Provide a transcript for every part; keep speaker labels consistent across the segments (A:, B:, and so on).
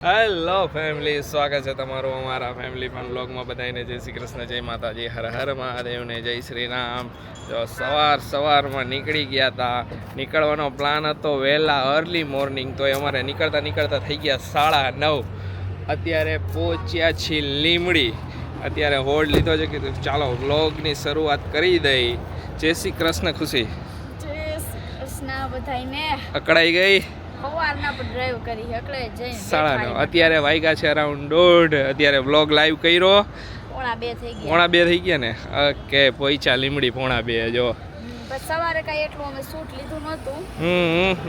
A: Hello family, સ્વાગત છે તમારું અમારા ફેમિલી પણ બ્લોગમાં. બધાને જય શ્રી કૃષ્ણ, જય માતાજી, હર હર મહાદેવને જય શ્રી રામ. જો સવારમાં નીકળી ગયા હતા. નીકળવાનો પ્લાન હતો વહેલા અર્લી મોર્નિંગ, તો અમારે નીકળતા થઈ ગયા 9:30. અત્યારે પહોંચ્યા છીએ લીમડી. અત્યારે હોલ્ડ લીધો છે કે ચાલો વ્લોગની શરૂઆત કરી દઈ. જય શ્રી કૃષ્ણ ખુશી.
B: જય શ્રી કૃષ્ણ બધાયને.
A: અકળાઈ ગઈ.
B: સવારના પર ડ્રાઈવ કરી એટલે જઈને
A: 9:30. અત્યારે વાગ્યા છે અરાઉન્ડ 1:30. અત્યારે વ્લોગ લાઈવ કર્યો. 1:30 થઈ ગયા ને. ઓકે, પહોંચ્યા લીમડી 1:30. જો
B: સવારે કઈ એટલું અમે શૂટ લીધું નહોતું.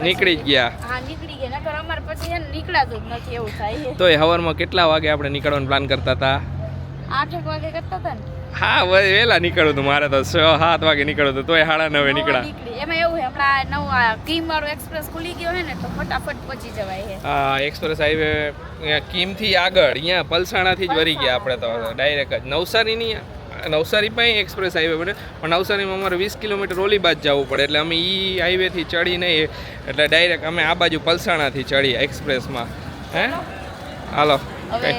A: નીકળી ગયા.
B: હા, નીકળી ગયા. નકર અમારે પછી નીકળાતું જ નથી એવું થાય.
A: તોય સવારમાં કેટલા વાગે આપણે નીકળવાનો પ્લાન કરતા હતા?
B: 8 વાગે કરતા હતા ને.
A: હા, વહેલા નીકળ્યું હતું. મારે તો 6-7 વાગે નીકળ્યું હતું, તોય 9:30 નીકળ્યા.
B: એમાં એવું છે હમણાં નવા કીમ વાળો એક્સપ્રેસ ખુલી ગયો છે ને, તો ફટાફટ પહોંચી જવાય છે.
A: હા, એક્સપ્રેસ હાઈવે કીમથી આગળ અહીંયા પલસાણાથી જ વળી ગયા આપણે તો ડાયરેક્ટ જ. નવસારી પાસે એક્સપ્રેસ હાઈવે બને, પણ નવસારીમાં અમારે 20 કિલોમીટર ઓલી બાજુ જવું પડે, એટલે અમે હાઈવેથી ચડી નહીં, એટલે ડાયરેક્ટ અમે આ બાજુ પલસાણાથી ચડી એક્સપ્રેસમાં. હે, હાલો
B: હવે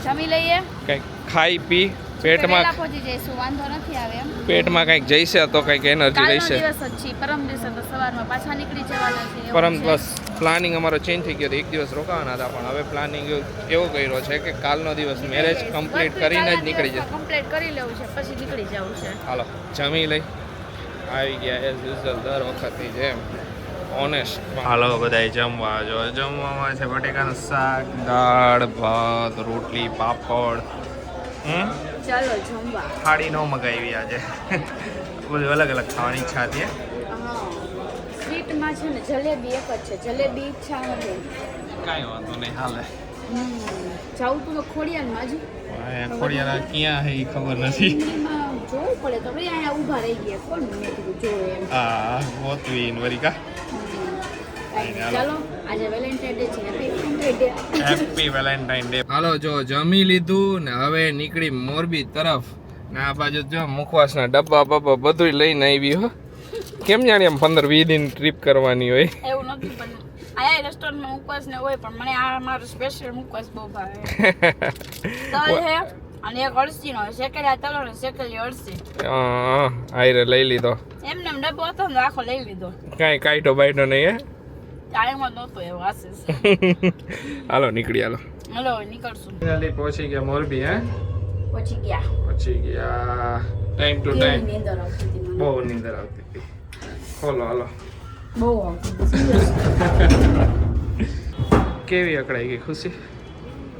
B: જમી લઈએ,
A: કંઈક ખાઈ પી પેટમાં
B: પહોંચી જઈશું, વાંધો નથી આવે એમ.
A: પેટમાં કંઈક જઈશે તો કંઈક એનર્જી રહેશે.
B: દિવસ જ છે, પરમ દિવસે તો સવારમાં પાછા નીકળી જવાના છે.
A: પરમ બસ પ્લાનિંગ અમારો ચેન્જ થઈ ગયો હતો. એક દિવસ રોકાવાના હતા, પણ હવે પ્લાનિંગ એવો કર્યો છે કે કાલનો દિવસ મેરેજ કમ્પ્લીટ કરીને જ નીકળી જશે.
B: કમ્પ્લીટ કરી લેવું છે, પછી નીકળી જવું છે.
A: હાલો જમી લઈ. આવી ગયા એઝ યુઝ્યુઅલ દર વખતની જેમ ઓનેસ્ટ. હાલો બધાય જમવા. જો જમવામાં છે બટેકાનું શાક, દાળ ભાત, રોટલી, પાપડ.
B: ચાલો જમવા.
A: થાળી ન મગાવી આજે. બધું અલગ અલગ ખાવાની ઈચ્છા હતી.
B: સ્વીટમાં છે ને જલેબી એક જ છે. જલેબી ઈચ્છા નથી.
A: કાંઈ વાંધો નહીં, હાલે.
B: જાઉં તું ખોડિયારમાં જ.
A: ખોડિયાર ક્યાં હે એ ખબર નથી.
B: જોવું પડે તો ભાઈ અહીંયા ઊભા રહી ગયા. કોણ મેં કીધું જોવે એમ.
A: હા, ગોતવી વરિકા.
B: ચાલો, આજે વેલેન્ટાઇન ડે છે.
A: Happy Valentine day. હાલો, જો જમી લીધું ને હવે નીકળી મોરબી તરફ. ને આ બાજુ જો મુખવાસના ડબ્બા બબ્બા બધું લઈને આવી. હો, કેમ જાણે આમ 15-20 દિન ટ્રીપ કરવાની હોય
B: એવું નથી, પણ આયા રેસ્ટોરન્ટમાં મુખવાસ ને હોય, પણ મને આ મારો સ્પેશિયલ મુખવાસ બહુ ભાવે. તલ હે અને એક અળસીનો શેકેલા તલ અને શેકેલી અળસી.
A: આયરે લઈ લીધો.
B: એમને એમ ડબ્બો હતો ને આખો લઈ લીધો.
A: કાંઈ કાઈટો બાઈટો નહીં. હે,
B: ટાઈમ જ નહોતો એવો આશીષ.
A: હાલો નીકળી. હાલો
B: નીકળશું.
A: પહોંચી ગયા મોરબી. હે,
B: પહોંચી
A: ગયા. Time to time. બહુ નીંદર આવતી હતી. ખોલો. હાલો.
B: બહુ
A: કેવી અકળાઈ ગઈ ખુશી?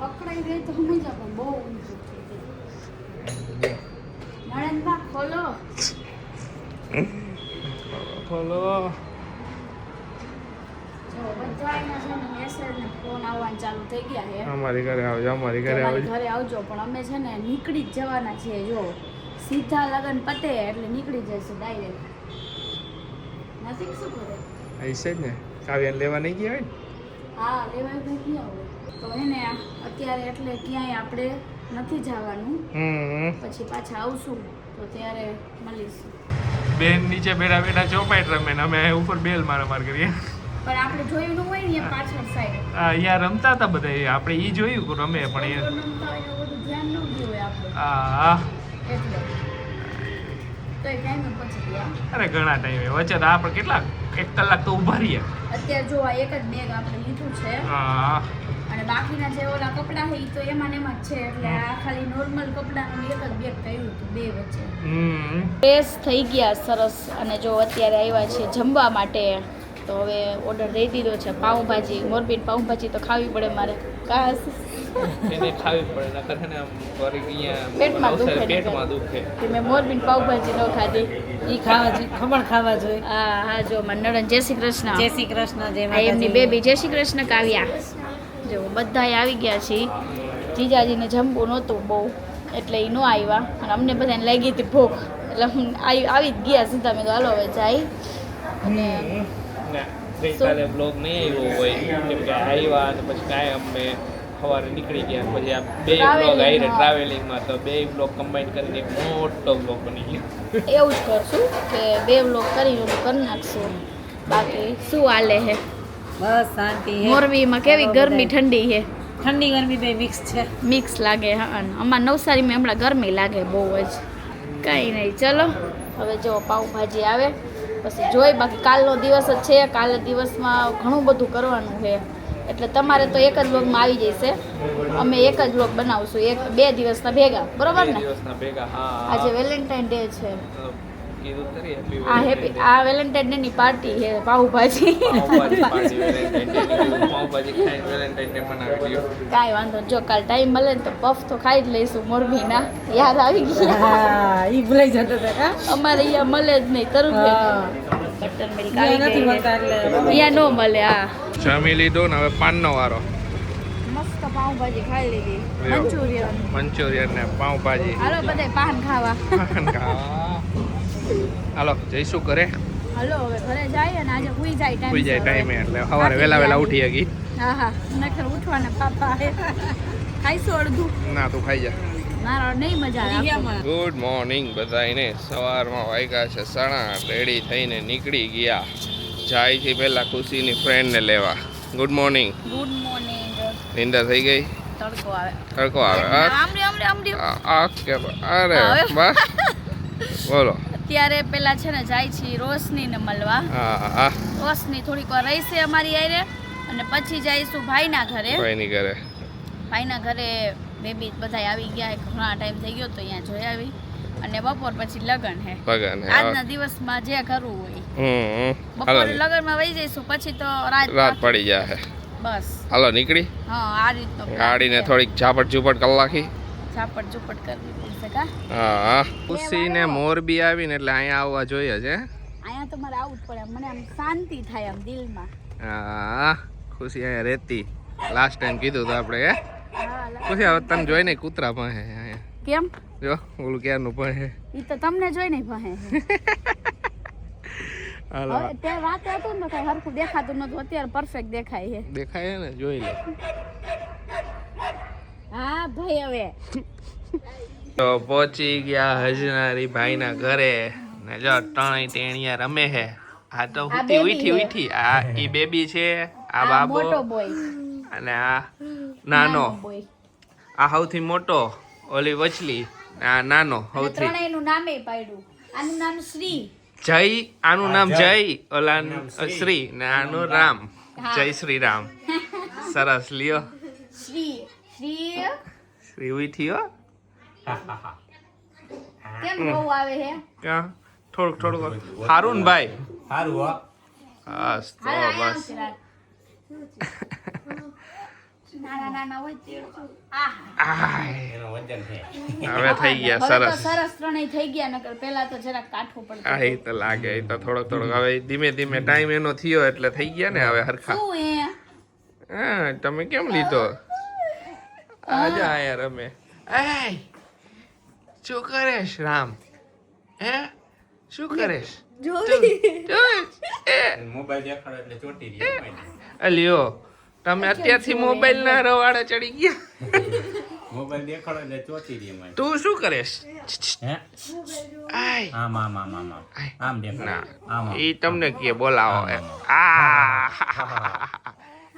B: પકડાઈ ગઈ તો સમજા, પણ બહુ નણંદબા ખોલો. અમારી ઘરે આવજો. ઘરે આવજો, પણ અમે છે ને નીકળી જ જવાના છીએ. જો સીધા લગન પતે એટલે નીકળી જશે ડાયરેક્ટ. નસીબ શું કરે
A: ऐसे જ ને. કાવ્યાને લેવા નહીં ગયા હોય ને?
B: હા, લેવાય તો ક્યાં હોય. તો હે ને અત્યારે એટલે ક્યાંય આપણે નથી જવાનું. પછી પાછા આવશું તો ત્યારે મળીશું.
A: બેન નીચે બેઠા ચોપાઈટ રમે ને અમે ઉપર બેલ માર કરીએ.
B: પણ આપણે જોયું ન હોય ને પાછળ સાઈડ.
A: હા, અહીંયા રમતા હતા બધા. આપણે ઈ જોયું રમે, પણ એ
B: બધું ધ્યાન ન ગયું હોય આપણે.
A: હા,
B: એટલે તો એ ટાઈમે પહોંચી ગયા.
A: અરે ઘણા ટાઈમે વચ્ચે તો આપણે કેટલા 1 કલાક તો ઊભા રહ્યા.
B: અત્યારે જો આ એક જ બેગ આપણે લીધું છે.
A: હા,
B: અને બાકીના જે ઓલા કપડાં છે ઈ તો એમાં ને એમાં જ છે. એટલે આ ખાલી નોર્મલ કપડાનું એક જ બેગ કર્યું હતું બે વચ્ચે. ફ્રેશ થઈ ગયા સરસ. અને જો અત્યારે આવ્યા છે જમવા માટે. તો હવે ઓર્ડર દઈ દીધો છે પાઉંભાજી. મોરબી પાઉંભાજી તો ખાવી પડે મારે.
A: એને ખાવી પડે, નકર છે ને આમ
B: પેટમાં
A: દુખે.
B: મેં મોરબી પાઉંભાજી ન ખાધી.
C: ઈ ખાવા જોઈએ, ખમણ ખાવા જોઈએ.
B: હા જો નણંદ જય શ્રી કૃષ્ણ.
C: જય શ્રી કૃષ્ણ. જય
B: આ એમની બેબી જય શ્રી કૃષ્ણ કાવ્યા. જો બધાય આવી ગયા છે. જીજાજીને જમવું નહોતું બહુ, એટલે એ ન આવ્યા. અને અમને બધાને લાગી હતી ભૂખ, એટલે હું આવી જ ગયા સીધા. મેં હાલો હવે જાય. અને
A: ગઈકાલે બ્લોગ નહીં આવ્યો હોય, કેમ કે આવ્યા અને પછી કાંઈ અમે સવારે નીકળી ગયા. પછી આ 2 બ્લોગ આવી ટ્રાવેલિંગમાં, તો 2 બ્લોગ કમ્બાઈન કરીને એક મોટો બ્લોગ બની ગયો.
B: એવું જ કરશું કે 2 બ્લોગ કરીને કરી નાખશું. બાકી શું હાલે હે?
C: બસ શાંતિ.
B: મોરબીમાં કેવી ગરમી ઠંડી છે?
C: ઠંડી ગરમી બે મિક્સ છે.
B: મિક્સ લાગે. હા, અને અમારા નવસારીમાં હમણાં ગરમી લાગે બહુ જ. કંઈ નહીં, ચલો હવે જો પાઉંભાજી આવે પછી જોઈ. બાકી કાલનો દિવસ જ છે, કાલે દિવસમાં ઘણું બધું કરવાનું છે, એટલે તમારે તો એક જ વ્લોગમાં આવી જશે. અમે એક જ વ્લોગ બનાવશું, 1-2 દિવસના ભેગા, બરોબર ને?
A: દિવસના ભેગા. હા,
B: આજે વેલેન્ટાઇન ડે છે.
A: કીધું ખરી
B: આ વેલેન્ટાઇન ડે ની પાર્ટી છે, પાઉંભાજી.
A: પાવભાજી ખાઈને વેલેન્ટાઇન ડે મનાવી લ્યો.
B: કાંઈ વાંધો નહીં. જો કાલ ટાઈમ મળે ને તો પફ તો ખાઈ જ લઈશું મોરબીના. યાદ આવી ગયા.
C: હા, ઈ ભૂલાઈ જતો હતો કા.
B: અમારે અહીંયા મળે જ નહીં. તરત બટર મિલ્ક આવી
C: નથી
B: ગઈ
C: મળતા
B: છે.
C: એટલે
B: અહીંયા ન મળે. હા,
A: જમી લીધું ને હવે પાનનો વારો.
B: મસ્ત પાઉંભાજી ખાઈ લીધી.
A: લ્યો.
B: મંચુરિયન.
A: મંચુરિયન ને પાવભાજી.
B: હાલો બધા પાન ખાવા.
A: હાલો જઈશું ઘરે.
B: હાલો હવે ઘરે જાય અને આજે હુઈ જાય ટાઈમ.
A: સુઈ જાય ટાઈમે એટલે સવારે વહેલા ઉઠી ગઈ.
B: હા હા, નખર ઉઠવાના પાપા. ખાઈશું અડધું.
A: ના તું ખાઈ જા.
B: મારો નહીં મજા આવે.
A: ગુડ મોર્નિંગ બધાને. સવારમાં વાગ્યા છે 7:30. રેડી થઈને નીકળી ગયા. જાય છે પહેલા ખુશીની ફ્રેન્ડને લેવા. Good morning.
B: Good morning.
A: નિંદર થઈ ગઈ?
B: તડકો આવે.
A: તડકો આવે.
B: આમરી.
A: અરે બસ બોલો.
B: અત્યારે પેલા છે ને જાય છે રોશનીને મળવા.
A: હા
B: રોશની થોડીક વાર રહીશે અમારી હારે અને પછી જઈશું ભાઈના ઘરે.
A: ભાઈની ઘરે.
B: ભાઈના ઘરે બેબી બધા આવી ગયા. ઘણા ટાઈમ થઈ ગયો તો અહીંયા જોઈ આવી. અને બપોર પછી લગન હે. આજના દિવસમાં જે કરવું હોય. બપોરે લગનમાં વહી જઈશું, પછી તો રાત
A: પડી જાય.
B: બસ
A: હાલો નીકળી.
B: હા, આ રીતનો
A: ગાડીને થોડીક ઝાપટ ઝૂપટ કરી નાખી.
B: ઝાપટ ઝૂપટ કરવી પડશે કા.
A: હા, ખુશીને મોરબી આવીને એટલે અહીંયા આવવા જોઈએ છે.
B: અહીંયા તો મારે આવવું જ પડે. મને આમ શાંતિ થાય આમ દિલમાં.
A: હા, ખુશી અહીંયા રહેતી. લાસ્ટ ટાઈમ કીધું તો આપણે.
B: હા,
A: ખુશી હવે તને જોઈને કૂતરા પાસે અહીંયા.
B: કેમ?
A: જો ઓલું ક્યારનું પાસે.
B: ઈ તો તમને જોઈને ભહે.
A: હાલો
B: હવે તે રાતે હતું ને કઈ હરખું દેખાતું નતું, અત્યારે પરફેક્ટ દેખાય છે.
A: દેખાય ને, જોઈ લે.
B: હા ભાઈ હવે
A: તો પહોંચી ગયા હજનારી ભાઈના ઘરે ને જો ત્રણેય ટેણિયા રમે છે. આ તો
B: આ
A: હુતી
B: baby
A: ઉઠી. આ ઈ બેબી છે, આ બાબો
B: મોટો બોય.
A: અને આ નાનો.
B: બોય.
A: આ સૌથી મોટો, ઓલી વચલી, આ નાનો સૌથી.
B: ત્રણેયનું નામે પાડ્યું. આનું નામ શ્રી.
A: જય, આનું નામ જય, ઓલા શ્રી ને આનું રામ.
B: હા.
A: જય શ્રી રામ. સરસ લ્યો.
B: શ્રી શ્રી
A: શ્રી ઉઠી હો.
B: કેમ બહુ આવે છે?
A: ક્યાં થોડુંક હારું ને ભાઈ?
D: સારું હો.
A: બસ તો
B: હાલ આયા
A: બસ.
B: આવશે રાત. નાના હોય તે. આહા.
A: આય,
D: એનો વજન છે.
A: હવે થઈ ગયા
B: હવે તો
A: સરસ.
B: સરસ ત્રણેય થઈ ગયા, નકર પેલા તો જરાક કાઠું પડતું.
A: આ એ તો લાગે, એ તો થોડોક હવે ધીમે ધીમે ટાઈમ એનો થયો એટલે થઈ ગયા ને હવે હરખા.
B: શું એ?
A: હા, તમે કેમ લીધો? આજા આયા રમે. એય, શું કરેશ રામ? હે, શું કરેશ?
B: જોઈ.
D: મોબાઈલ દેખાડો એટલે ચોટી રહી.
A: અલ્યો, તમે અત્યારથી મોબાઈલ ના રવાડે ચડી ગયા.
D: મોબાઈલ દેખાડો એટલે ચોટી રહી એમાં.
A: તું શું કરેશ?
D: હે?
A: આય
D: આમ આમ આમ આમ આમ આમ દેખાડો.
A: ના,
D: આમ આમ.
A: ઈ તમને કે બોલાવો.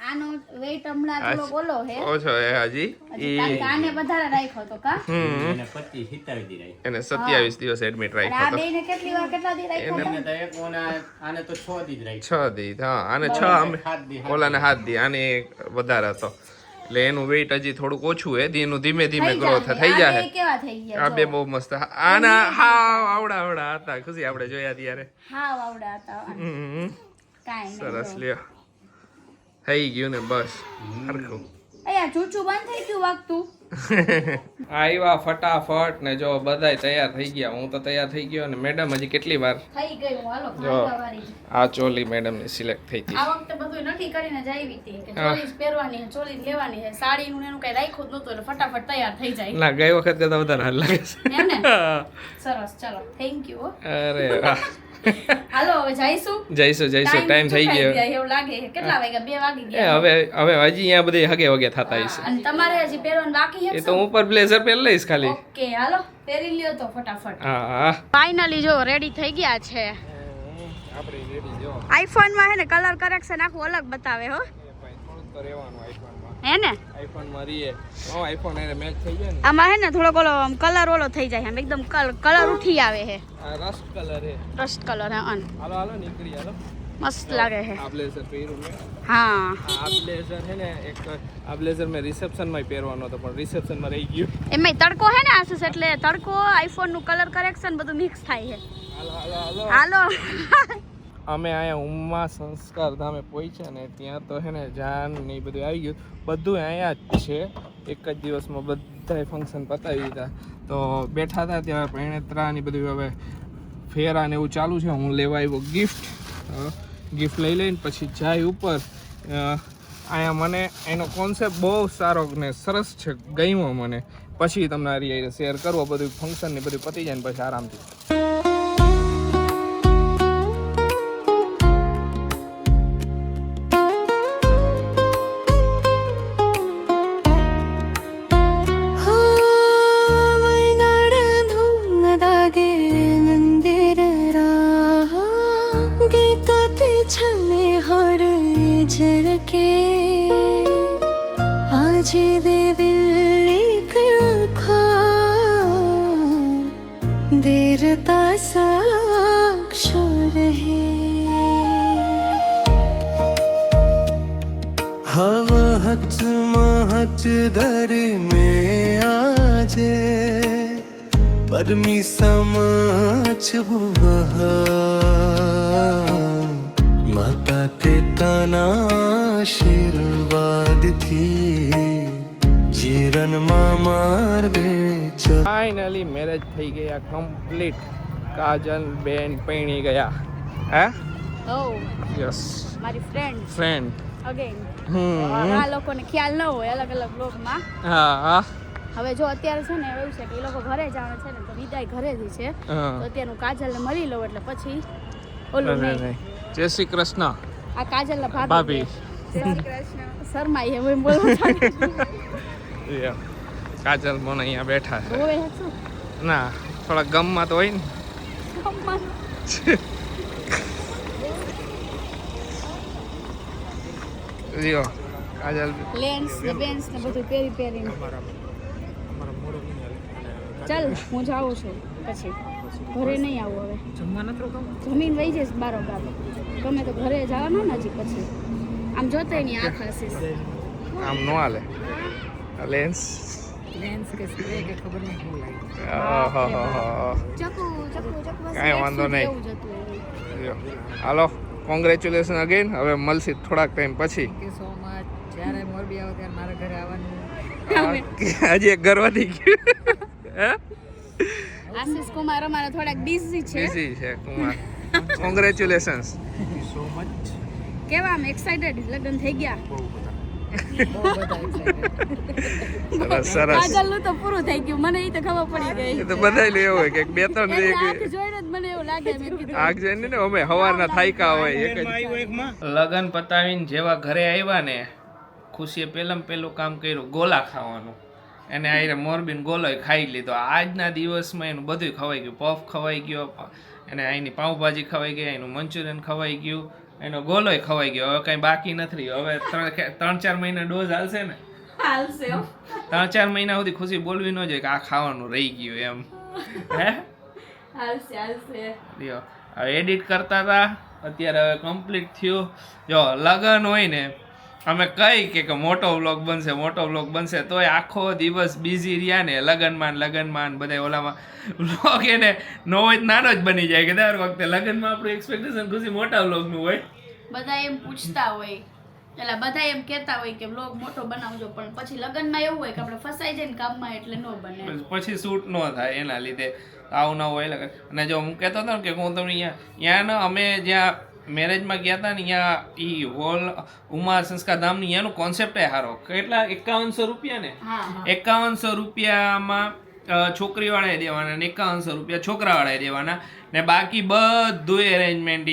B: આનો વેઇટ હમણાં થોડો બોલો હે.
A: ઓછો એ હજી.
B: હજી કારણ કે આને વધારે રાખ્યો તો કા.
D: એને 25 27 દી રહી.
A: એને 27 દિવસ એડમિટ
B: અને આ
A: રાખ્યો હતો.
B: બેયને કેટલા દી રાખ્યો
D: એને તો એક આને તો 6 દી જ રહી.
A: 6 દી. હા, આને 6 અમે
D: 7 દી.
A: ઓલાને 7 દી. આને વધારે હતો એટલે એનું વેઇટ હજી થોડુંક ઓછું હે. એનું ધીમે ધીમે ગ્રોથ થઈ જાય.
B: કેવા થઈ ગયા?
A: આ બે બહુ મસ્ત. આના હાવ આવડા હતા. ખુશી આપણે જોયા ત્યારે.
B: હા વાવડા હતા.
A: હમ,
B: કાઈ નહીં.
A: સરસ લ્યો. થઈ ગયું ને બસ હરખું.
B: અહીંયા ચૂચું બંધ થઈ ગયું વાગતું.
A: આવ્યા ફટાફટ ને જો બધાય તૈયાર થઈ ગયા. હું તો તૈયાર થઈ ગયો ને મેડમ હજી કેટલી વાર.
B: થઈ ગયું. હાલો
A: જો.
B: ભાગવાવાળી.
A: આ ચોલી મેડમ ની સિલેક્ટ થઈ હતી.
B: આ વખતે બધું નક્કી કરીને જ આવી હતી કે
A: હા.
B: ચોલી જ પહેરવાની છે, ચોલી જ લેવાની છે. સાડીનું ને એનું કઈ રાખ્યું જ નતું એટલે ફટાફટ તૈયાર થઈ જાય.
A: ના, ગઈ વખત કરતા વધારે હાલ લાગે છે.
B: એમ ને? સરસ, ચલો થેન્ક યુ.
A: અરે વાહ.
B: હાલો હવે જઈશું.
A: જઈશું ટાઈમ થઈ ગયો.
B: એવું લાગે છે. કેટલા વાગ્યા? 2 વાગી
A: એ
B: ગયા.
A: હવે હજી અહીંયા બધી હગે વગે થતા હશે.
B: અને તમારે હજી પહેરવાનું બાકી છે?
A: એ તો હું ઉપર બ્લેઝર પહેરી લઈશ ખાલી.
B: ઓકે હાલો પહેરી લ્યો તો ફટાફટ.
A: હા
B: ફાઇનલી જો રેડી થઈ ગયા છે. આઈફોન માં હે ને કલર કરેક્શન આખું અલગ બતાવે હો.
A: થોડુંક તો રહેવાનું આઈફોનમાં.
B: હે ને
A: આઈફોન માં રીએ આઈફોન એને મેચ થઈ જાય ને
B: આમાં હે ને થોડોક ઓલો કલર ઓલો થઈ જાય આમ એકદમ કલર ઉઠી આવે હે
A: આ રસ્ટ કલર હે
B: રસ્ટ કલર હે અન
A: હાલો હાલો નીકળી હાલો
B: મસ્ત લાગે હે
A: આ બ્લેઝર પહેર્યું મેં
B: હા
A: આ બ્લેઝર હે ને એક આ બ્લેઝર મેં રિસેપ્શન માં પહેરવાનો હતો પણ રિસેપ્શન માં રહી ગયું
B: એમાંય તડકો હે ને આસુસ એટલે તડકો આઈફોન નું કલર કરેક્શન બધું મિક્સ થાય છે
A: હાલો હાલો હાલો
B: હાલો
A: અમે અહીંયા ઉમ્મા સંસ્કાર ધામે પહોંચ્યા ને ત્યાં તો હે ને જાન ને એ બધું આવી ગયું બધું અહીંયા જ છે એક જ દિવસમાં બધાય ફંક્શન પતાવી દીધા તો બેઠા હતા ત્યાં પરણેતરા ને બધું હવે ફેરા ને એવું ચાલુ છે હું લેવા આવ્યો ગિફ્ટ લઈ લઈને પછી જાય ઉપર અહીંયા મને એનો કોન્સેપ્ટ બહુ સારો ને સરસ છે ગમ્યો મને પછી તમને આ શેર કરવો બધું ફંક્શન ને બધું પતી જાય ને પછી આરામથી
E: देरता साक्षर है हवा हच महच दर में आजे परमी समझ माता पिताना आशीर्वाद થી જીવનમાં માર્ગે
A: ફાઇનલી મેરેજ થઈ ગયા કમ્પ્લીટ કાજલ બેન પૈણી ગયા હે
B: ઓ
A: યસ
B: મારી
A: ફ્રેન્ડ
B: અગેન આ લોકોને ખ્યાલ ન હોય અલગ અલગ બ્લોગમાં
A: હા હા
B: હવે જો અત્યારે છે ને એવું છે કે એ લોકો ઘરે જવાના છે ને તો વિદાય ઘરેથી છે તો અત્યારે હું કાજલને મળી લઉં એટલે પછી ઓલું નહીં
A: જય શ્રી કૃષ્ણ
B: આ કાજલના ભાભી જય શ્રી કૃષ્ણ શર્માઈ હે હું બોલું
A: કાજલ મને અહીંયા બેઠા છે
B: રોવે હે શું
A: ના થોડા ગમમાં તો હોય ને લ્યો કાજલ
B: લેન્સ ને બેન્સ ને બધું પહેરીને ચાલ હું જાઉં છું પછી ઘરે નહીં આવું હવે જમીન વહી જઈશ બારોબાર ગમે તો ઘરે જવાનું ને હજી પછી આમ જોતોય નહીં આંખ હસીશ
A: આમ નો હાલે લેન્સ
C: કે સ્પ્રે કે ખબર નહીં શું લાગે
B: ચકુ
A: કાંઈ વાંધો નહીં હાલો કોંગ્રેચ્યુલેશન અગેન હવે મળશે થોડાક ટાઈમ પછી
C: કે સો મચ જ્યારે મોરબી આવો ત્યારે મારા ઘરે આવવાનું
A: હજી એક ઘર વધી ગયું હે
B: આશીષ કુમાર અમારા થોડાક બિઝી છે
A: બિઝી છે કુમાર કોંગ્રેચ્યુલેશન્સ
D: સો મચ
B: કેવા આમ એક્સાઇટેડ લગ્ન થઈ ગયા
A: સરસ
B: કાજલનું તો પૂરું થઈ ગયું મને એ તો ખબર પડી ગઈ
A: એ તો બધાય લે એવું હોય કે બે ત્રણ
B: એટલે આંખ જોઈને જ મને એવું લાગે મેં કીધું
A: આગ જઈને ને અમે હવારના થાયકા હોય એક જ લગન પતાવીને જેવા ઘરે આવ્યા ને ખુશીએ પહેલું કામ કર્યું ગોલા ખાવાનું એને આઈને મોરબીન ગોલોય ખાઈ લીધો આજના દિવસમાં એનું બધું ખવાઈ ગયું પફ ખવાઈ ગયો એને અહીંની પાઉંભાજી ખવાઈ ગઈ એનું મંચુરિયન ખવાઈ ગયું એનો ગોલોય ખવાઈ ગયો હવે કઈ બાકી નથી રહ્યું હવે 3-4 મહિના ડોઝ હાલશે ને 3-4 મહિના સુધી ખુશી બોલવી ન જોઈએ કે આ ખાવાનું રહી ગયું એમ હે
B: હાલશે
A: લ્યો હવે એડિટ કરતા હતા અત્યારે હવે કમ્પ્લીટ થયું જો લગન હોય ને અમે કઈ કે મોટો વ્લોગ બનશે તોય આખો દિવસ બિઝી રહ્યા ને લગનમાં બધા ઓલામાં વ્લોગ એને નો હોય નાનો જ બની જાય કે દર વખતે લગનમાં આપણું એક્સપેક્ટેશન ખુશી મોટા વ્લોગનું હોય
B: બધા એમ પૂછતા હોય એટલે બધા એમ કહેતા હોય કે વ્લોગ મોટો બનાવજો પણ પછી લગનમાં એવું હોય કે આપણે ફસાઈ જાય ને કામમાં એટલે ન બને
A: પછી શૂટ ન થાય એના લીધે આવું ન હોય લગન અને જો હું કહેતો હતો ને કે હું તમને અહીંયા અમે જ્યાં મેરેજમાં ગયા હતા ને અહીંયા ઈ હોલ ઉમા સંસ્કાર ધામની અહીંયાનો કોન્સેપ્ટ સારો કેટલા 5100 રૂપિયા ને 5100 રૂપિયામાં છોકરીવાળાએ દેવાના ને 5100 રૂપિયા છોકરાવાળાએ દેવાના ને બાકી બધું એરેન્જમેન્ટ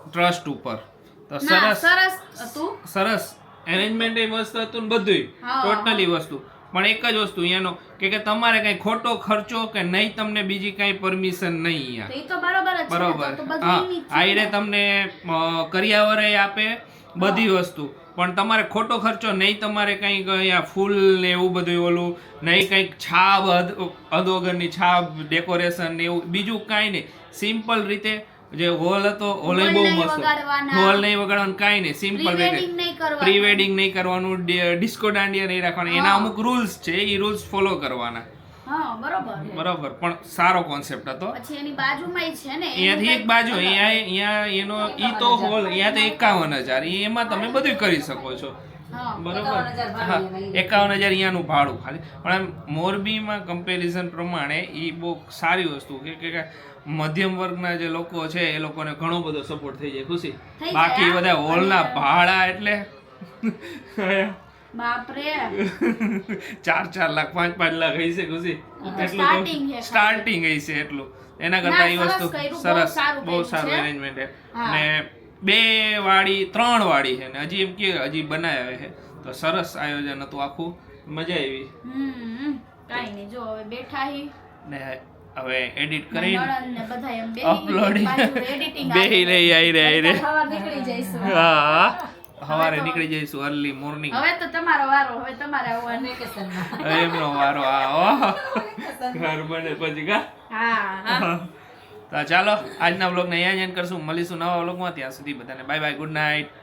A: ટ્રસ્ટ ઉપર તો સરસ એરેન્જમેન્ટ મસ્ત હતું ને બધું ટોટલી વસ્તુ પણ એક જ વસ્તુ અહીંયાનો કે તમારે કઈ ખોટો ખર્ચો કે નહીં તમને બીજી કઈ પરમિશન નહીં અહીંયા બરોબર હા આઈડે તમને કરિયાવરે આપે બધી વસ્તુ પણ તમારે ખોટો ખર્ચો નહીં, તમારે કંઈક અહીંયા ફૂલ ને એવું બધું ઓલું નહીં, કંઈક છાબ અધોગરની છાબ ડેકોરેશન ને એવું બીજું કાંઈ નહીં. સિમ્પલ રીતે જે હોલ હતો હોલે બહુ મસ્ત, હોલ નહીં વગાડવાનું કાંઈ નહીં, સિમ્પલ રીતે પ્રી વેડિંગ નહીં કરવાનું, ડિસ્કો દાંડિયા નહીં રાખવાનું, એના અમુક રૂલ્સ છે, એ રૂલ્સ ફોલો કરવાના.
B: હા બરોબર છે.
A: બરોબર, પણ સારો કોન્સેપ્ટ હતો.
B: પછી એની બાજુમાં છે ને
A: અહીંયાથી એક બાજુ અહીંયા એનો ઈ તો હોલ અહીંયા તો 51,000, એમાં તમે બધું કરી શકો છો.
B: હા
A: બરોબર, હા 51,000 અહીંયાનું ભાડું ખાલી. પણ આમ મોરબીમાં કમ્પેરિઝન પ્રમાણે એ બહુ સારી વસ્તુ કે મધ્યમ વર્ગના જે લોકો છે એ લોકોને ઘણો બધો સપોર્ટ થઈ જાય. ખુશી
B: થઈ
A: બાકી
B: જાય,
A: બધા હોલના ભાડા એટલે
B: બાપરે
A: 4 લાખ 5 લાખ હઈ છે. ખુશી
B: starting છે,
A: સ્ટાર્ટિંગ હઈ છે એટલું. એના કરતા એ
B: ના,
A: વસ્તુ
B: સરસ કર્યું,
A: સરસ,
B: બહુ
A: બહુ
B: સારું
A: સારું
B: કર્યું છે.
A: અરેન્જમેન્ટ છે.
B: હા.
A: ને 2 વાડી 3 વાડી છે ને હજી એમ કે હજી બનાવે છે, તો સરસ આયોજન હતું આખું, મજા આવી.
B: કાઈ નહીં, જો હવે બેઠા હી
A: ને હવે એડિટ કરીને
B: નણંદ ને બધા એમ
A: Uploading.
B: એડિટિંગ
A: બેહી રહી આઈ રે
B: ખાવા નીકળી જઈશું.
A: હા સવારે નીકળી જઈશું અર્લી મોર્નિંગ.
B: હવે તો તમારો વારો, હવે તમારે આવવાનું.
C: વેકેશનમાં
A: એમનો વારો આ ઘર બને પછી કા.
B: હા
A: તો ચાલો આજના વ્લોગને અહીંયા જ end કરશું. મળીશું નવા વ્લોગમાં, ત્યાં સુધી બધાને બાય બાય, ગુડ નાઇટ.